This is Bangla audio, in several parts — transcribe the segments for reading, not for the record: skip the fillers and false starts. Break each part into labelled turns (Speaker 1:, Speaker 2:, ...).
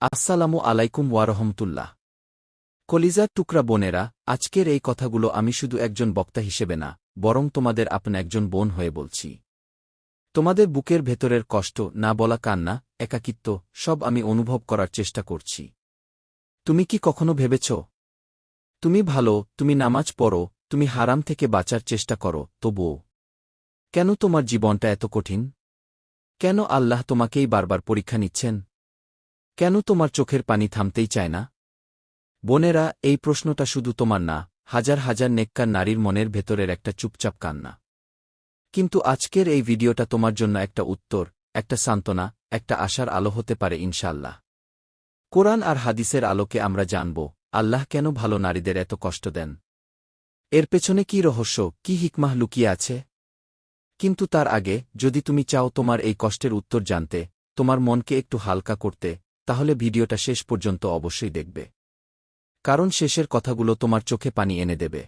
Speaker 1: আসসালামু আলাইকুম ওয়ারহমতুল্লাহ। কলিজার টুকরা বোনেরা, আজকের এই কথাগুলো আমি শুধু একজন বক্তা হিসেবে না, বরং তোমাদের আপন একজন বোন হয়ে বলছি। তোমাদের বুকের ভেতরের কষ্ট, না বলা কান্না, একাকিত্ব, সব আমি অনুভব করার চেষ্টা করছি। তুমি কি কখনো ভেবেছ, তুমি ভালো, তুমি নামাজ পড়ো, তুমি হারাম থেকে বাঁচার চেষ্টা করো, তবুও কেন তোমার জীবনটা এত কঠিন? কেন আল্লাহ তোমাকেই বারবার পরীক্ষা নিচ্ছেন? কেন তোমার চোখের পানি থামতেই চায় না? বোনেরা, এই প্রশ্নটা শুধু তোমার না, হাজার হাজার নেককার নারীর মনের ভেতরের একটা চুপচাপ কান্না। কিন্তু আজকের এই ভিডিওটা তোমার জন্য একটা উত্তর, একটা সান্ত্বনা, একটা আশার আলো হতে পারে ইনশাআল্লাহ। কোরআন আর হাদিসের আলোকে আমরা জানব, আল্লাহ কেন ভালো নারীদের এত কষ্ট দেন। এর পেছনে কী রহস্য, কী হিকমাহ লুকিয়ে আছে? কিন্তু তার আগে, যদি তুমি চাও তোমার এই কষ্টের উত্তর জানতে, তোমার মনকে একটু হালকা করতে, তাহলে ভিডিওটা শেষ পর্যন্ত অবশ্যই দেখবে। কারণ শেষের কথাগুলো তোমার চোখে পানি এনে দেবে।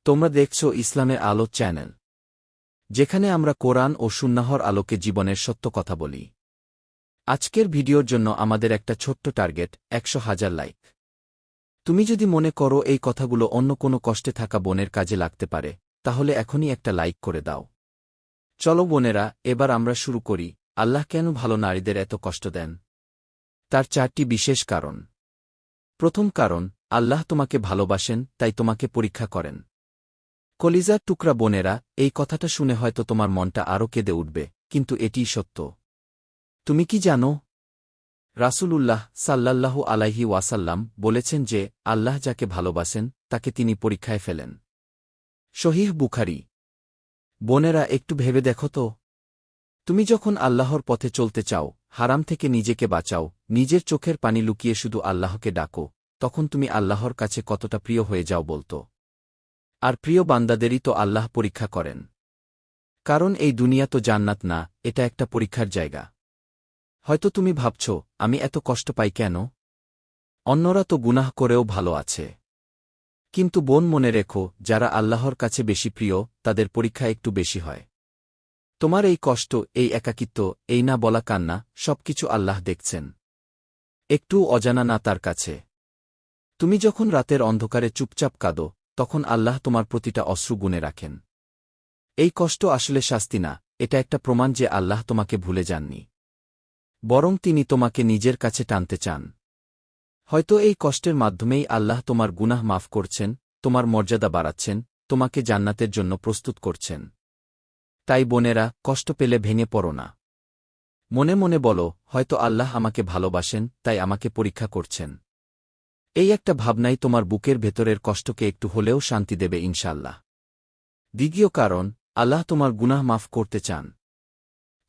Speaker 1: তোমরা দেখছ ইসলামের আলো চ্যানেল, যেখানে আমরা কোরআন ও সুন্নাহর আলোকে জীবনের সত্য কথা বলি। আজকের ভিডিওর জন্য আমাদের একটা ছোট্ট টার্গেট, 100,000 লাইক। তুমি যদি মনে করো এই কথাগুলো অন্য কোনো কষ্টে থাকা বোনের কাজে লাগতে পারে, তাহলে এখনই একটা লাইক করে দাও। চলো বোনেরা, এবার আমরা শুরু করি। আল্লাহ কেন ভালো নারীদের এত কষ্ট দেন? তার 4টি বিশেষ কারণ। প্রথম কারণ, আল্লাহ তোমাকে ভালোবাসেন, তাই তোমাকে পরীক্ষা করেন। কলিজার টুকরা বোনেরা, এই কথাটা শুনে হয়তো তোমার মনটা আরও কেঁদে উঠবে, কিন্তু এটিই সত্য। তুমি কি জানো, রাসূলুল্লাহ সাল্লাল্লাহু আলাইহি ওয়াসাল্লাম বলেছেন যে, আল্লাহ যাকে ভালোবাসেন, তাকে তিনি পরীক্ষায় ফেলেন। সহিহ বুখারী। বোনেরা, একটু ভেবে দেখো তো, তুমি যখন আল্লাহর পথে চলতে চাও, হারাম থেকে নিজেকে বাঁচাও, নিজের চোখের পানি লুকিয়ে শুধু আল্লাহকে ডাকো, তখন তুমি আল্লাহর কাছে কতটা প্রিয় হয়ে যাও বলতো। আর প্রিয় বান্দাদেরই তো আল্লাহ পরীক্ষা করেন। কারণ এই দুনিয়া তো জান্নাত না, এটা একটা পরীক্ষার জায়গা। হয়তো তুমি ভাবছ, আমি এত কষ্ট পাই কেন? অন্যরা তো গুনাহ করেও ভালো আছে। কিন্তু বোন, মনে রেখো, যারা আল্লাহর কাছে বেশি প্রিয়, তাদের পরীক্ষা একটু বেশি হয়। তোমার এই কষ্ট, এই একাকিত্ব, এই না বলা কান্না, সবকিছু আল্লাহ দেখছেন। একটু অজানা না তার কাছে। তুমি যখন রাতের অন্ধকারে চুপচাপ কাঁদো, তখন আল্লাহ তোমার প্রতিটা অশ্রু গুণে রাখেন। এই কষ্ট আসলে শাস্তি না, এটা একটা প্রমাণ যে আল্লাহ তোমাকে ভুলে যাননি, বরং তিনি তোমাকে নিজের কাছে টানতে চান। হয়তো এই কষ্টের মাধ্যমেই আল্লাহ তোমার গুনাহ মাফ করছেন, তোমার মর্যাদা বাড়াচ্ছেন, তোমাকে জান্নাতের জন্য প্রস্তুত করছেন। তাই বোনেরা, কষ্ট পেলে ভেঙে পড়ো না। মনে মনে বলো, হয়তো আল্লাহ আমাকে ভালোবাসেন, তাই আমাকে পরীক্ষা করছেন। এই একটা ভাবনাই তোমার বুকের ভেতরের কষ্টকে একটু হলেও শান্তি দেবে ইনশাআল্লাহ। দ্বিতীয় কারণ, আল্লাহ তোমার গুনাহ মাফ করতে চান।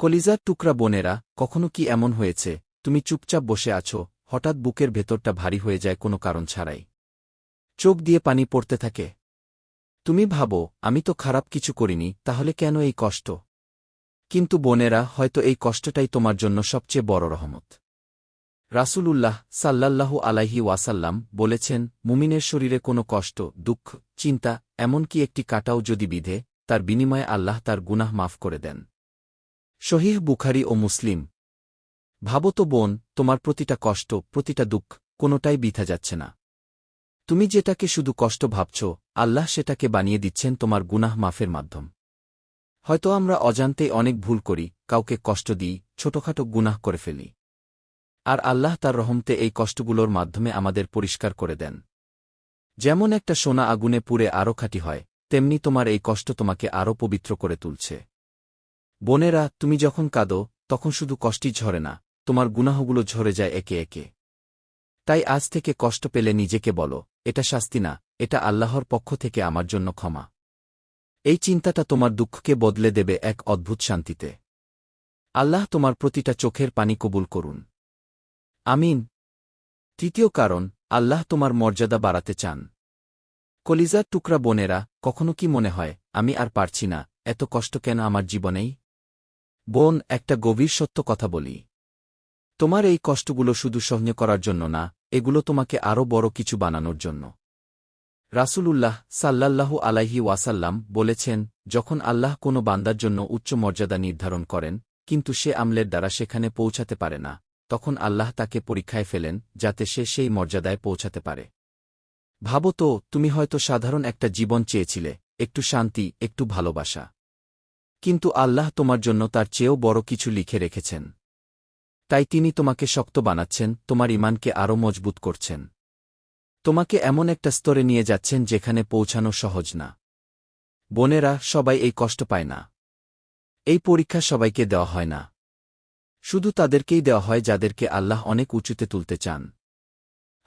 Speaker 1: কলিজার টুকরা বোনেরা, কখনো কি এমন হয়েছে, তুমি চুপচাপ বসে আছো, হঠাৎ বুকের ভেতরটা ভারী হয়ে যায় কোনো কারণ ছাড়াই? চোখ দিয়ে পানি পড়তে থাকে। তুমি ভাবো, আমি তো খারাপ কিছু করিনি, তাহলে কেন এই কষ্ট? কিন্তু বোনেরা, হয়তো এই কষ্টটাই তোমার জন্য সবচেয়ে বড় রহমত। রাসূলুল্লাহ সাল্লাল্লাহু আলাইহি ওয়াসাল্লাম বলেছেন, মুমিনের শরীরে কোনো কষ্ট, দুঃখ, চিন্তা, এমনকি একটি কাঁটাও যদি বিধে, তার বিনিময়ে আল্লাহ তার গুনাহ মাফ করে দেন। সহিহ বুখারী ও মুসলিম। ভাবো তো বোন, তোমার প্রতিটা কষ্ট, প্রতিটা দুঃখ, কোনোটাই বৃথা যাচ্ছে না। তুমি যেটাকে শুধু কষ্ট ভাবছ, আল্লাহ সেটাকে বানিয়ে দিচ্ছেন তোমার গুনাহ মাফের মাধ্যম। হয়তো আমরা অজান্তেই অনেক ভুল করি, কাউকে কষ্ট দিই, ছোটখাটো গুনাহ করে ফেলি। আর আল্লাহ তার রহমতে এই কষ্টগুলোর মাধ্যমে আমাদের পরিষ্কার করে দেন। যেমন একটা সোনা আগুনে পুড়ে আরও খাঁটি হয়, তেমনি তোমার এই কষ্ট তোমাকে আরও পবিত্র করে তুলছে। বোনেরা, তুমি যখন কাঁদো, তখন শুধু কষ্টই ঝরে না, তোমার গুনাহগুলো ঝরে যায় একে একে। তাই আজ থেকে কষ্ট পেলে নিজেকে বলো, এটা শাস্তি না, এটা আল্লাহর পক্ষ থেকে আমার জন্য ক্ষমা। এই চিন্তাটা তোমার দুঃখকে বদলে দেবে এক অদ্ভুত শান্তিতে। আল্লাহ তোমার প্রতিটা চোখের পানি কবুল করুন। আমিন। তৃতীয় কারণ, আল্লাহ তোমার মর্যাদা বাড়াতে চান। কলিজার টুকরা বোনেরা, কখনো কি মনে হয়, আমি আর পারছি না, এত কষ্ট কেন আমার জীবনেই? বোন, একটা গভীর সত্য কথা বলি। তোমার এই কষ্টগুলো শুধু সহ্য করার জন্য না, এগুলো তোমাকে আরও বড় কিছু বানানোর জন্য। রাসূলুল্লাহ সাল্লাল্লাহু আলাইহি ওয়াসাল্লাম বলেছেন, যখন আল্লাহ কোনো বান্দার জন্য উচ্চ মর্যাদা নির্ধারণ করেন, কিন্তু সে আমলের দ্বারা সেখানে পৌঁছাতে পারে না, তখন আল্লাহ তাকে পরীক্ষায় ফেলেন যাতে সে সেই মর্যাদায় পৌঁছাতে পারে। ভাবো তো, তুমি হয়তো সাধারণ একটা জীবন চেয়েছিলে, একটু শান্তি, একটু ভালোবাসা। কিন্তু আল্লাহ তোমার জন্য তার চেয়েও বড় কিছু লিখে রেখেছেন। তাই তিনি তোমাকে শক্ত বানাচ্ছেন, তোমার ঈমানকে আরও মজবুত করছেন। তোমাকে এমন একটা স্তরে নিয়ে যাচ্ছেন যেখানে পৌঁছানো সহজ না। বোনেরা, সবাই এই কষ্ট পায় না। এই পরীক্ষা সবাইকে দেওয়া হয় না। শুধু তাদেরকেই দেওয়া হয় যাদেরকে আল্লাহ অনেক উঁচুতে তুলতে চান।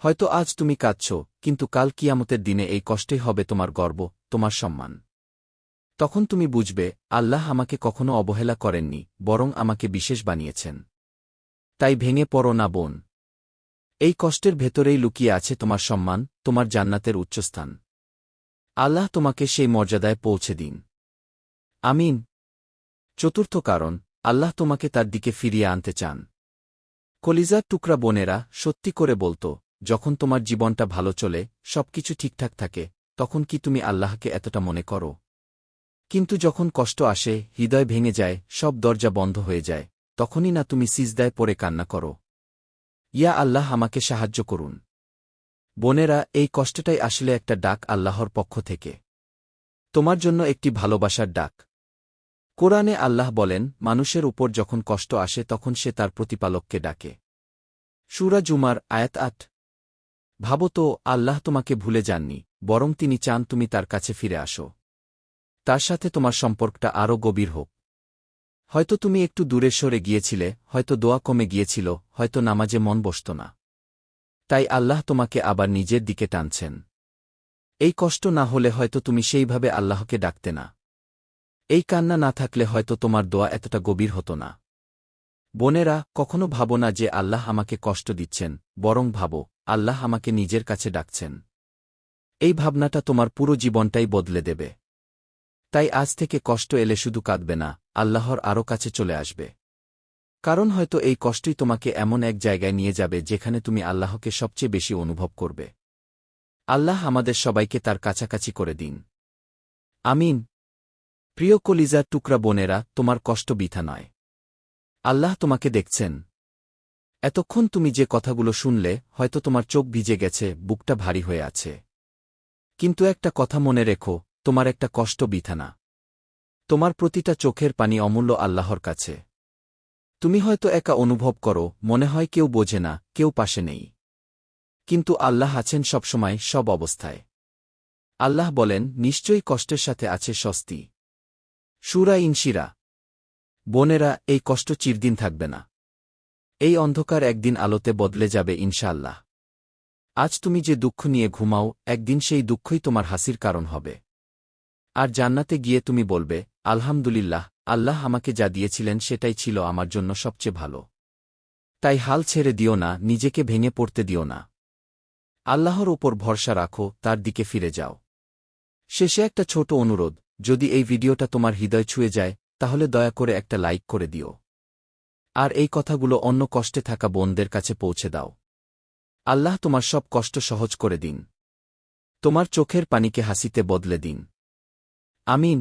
Speaker 1: হয়তো আজ তুমি কাঁদছ, কিন্তু কাল কিয়ামতের দিনে এই কষ্টই হবে তোমার গর্ব, তোমার সম্মান। তখন তুমি বুঝবে, আল্লাহ আমাকে কখনো অবহেলা করেননি, বরং আমাকে বিশেষ বানিয়েছেন। তাই ভেঙে পড়ো না বোন। এই কষ্টের ভেতরেই লুকিয়ে আছে তোমার সম্মান, তোমার জান্নাতের উচ্চস্থান। আল্লাহ তোমাকে সেই মর্যাদায় পৌঁছে দিন। আমিন। চতুর্থ কারণ, আল্লাহ তোমাকে তার দিকে ফিরিয়ে আনতে চান। কলিজার টুকরা বোনেরা, সত্যি করে বলতো, যখন তোমার জীবনটা ভালো চলে, সবকিছু ঠিকঠাক থাকে, তখন কি তুমি আল্লাহকে এতটা মনে করো? কিন্তু যখন কষ্ট আসে, হৃদয় ভেঙে যায়, সব দরজা বন্ধ হয়ে যায়, তখনই না তুমি সিজদায় পড়ে কান্না করো, ইয়া আল্লাহ আমাকে সাহায্য করুন। বোনেরা, এই কষ্টটাই আসলে একটা ডাক আল্লাহর পক্ষ থেকে। তোমার জন্য একটি ভালোবাসার ডাক। কোরআনে আল্লাহ বলেন, মানুষের উপর যখন কষ্ট আসে তখন সে তার প্রতিপালককে ডাকে। সূরা জুমার আয়াত ৮। ভাবো তো, আল্লাহ তোমাকে ভুলে যাননি, বরং তিনি চান তুমি তার কাছে ফিরে আসো। তার সাথে তোমার সম্পর্কটা আরও গভীর হোক। হয়তো তুমি একটু দূরে সরে গিয়েছিলে, হয়তো দোয়া কমে গিয়েছিল, হয়তো নামাজে মন বসত না। তাই আল্লাহ তোমাকে আবার নিজের দিকে টানছেন। এই কষ্ট না হলে হয়তো তুমি সেইভাবে আল্লাহকে ডাকতে না। এই কান্না না থাকলে হয়তো তোমার দোয়া এতটা গভীর হতো না। বোনেরা, কখনো ভাবো না যে আল্লাহ আমাকে কষ্ট দিচ্ছেন, বরং ভাবো, আল্লাহ আমাকে নিজের কাছে ডাকছেন। এই ভাবনাটা তোমার পুরো জীবনটাই বদলে দেবে। তাই আজ থেকে কষ্ট এলে শুধু কাঁদবে না, আল্লাহর আরও কাছে চলে আসবে। কারণ হয়তো এই কষ্টই তোমাকে এমন এক জায়গায় নিয়ে যাবে যেখানে তুমি আল্লাহকে সবচেয়ে বেশি অনুভব করবে। আল্লাহ আমাদের সবাইকে তার কাছাকাছি করে দিন। আমিন। প্রিয় কলিজার টুকরা বোনেরা, তোমার কষ্ট বৃথা নয়। আল্লাহ তোমাকে দেখছেন। এতক্ষণ তুমি যে কথাগুলো শুনলে, হয়তো তোমার চোখ ভিজে গেছে, বুকটা ভারী হয়ে আছে। কিন্তু একটা কথা মনে রেখো, তোমার একটা কষ্ট বৃথা না। তোমার প্রতিটা চোখের পানি অমূল্য আল্লাহর কাছে। তুমি হয়তো একা অনুভব করো, মনে হয় কেউ বোঝে না, কেউ পাশে নেই। কিন্তু আল্লাহ আছেন সবসময়, সব অবস্থায়। আল্লাহ বলেন, নিশ্চয়ই কষ্টের সাথে আছে স্বস্তি। সূরা ইনশিরা। বোনেরা, এই কষ্ট চিরদিন থাকবে না। এই অন্ধকার একদিন আলোতে বদলে যাবে ইনশাআল্লাহ। আজ তুমি যে দুঃখ নিয়ে ঘুমাও, একদিন সেই দুঃখই তোমার হাসির কারণ হবে। আর জান্নাতে গিয়ে তুমি বলবে, আলহামদুলিল্লাহ, আল্লাহ আমাকে যা দিয়েছিলেন সেটাই ছিল আমার জন্য সবচেয়ে ভালো। তাই হাল ছেড়ে দিও না, নিজেকে ভেঙে পড়তে দিও না। আল্লাহর উপর ভরসা রাখো, তার দিকে ফিরে যাও। শেষে একটা ছোট অনুরোধ, যদি এই ভিডিওটা তোমার হৃদয় ছুঁয়ে যায়, তাহলে দয়া করে একটা লাইক করে দিও। আর এই কথাগুলো অন্য কষ্টে থাকা বোনদের কাছে পৌঁছে দাও। আল্লাহ তোমার সব কষ্ট সহজ করে দিন। তোমার চোখের পানিকে হাসিতে বদলে দিন। আমিন।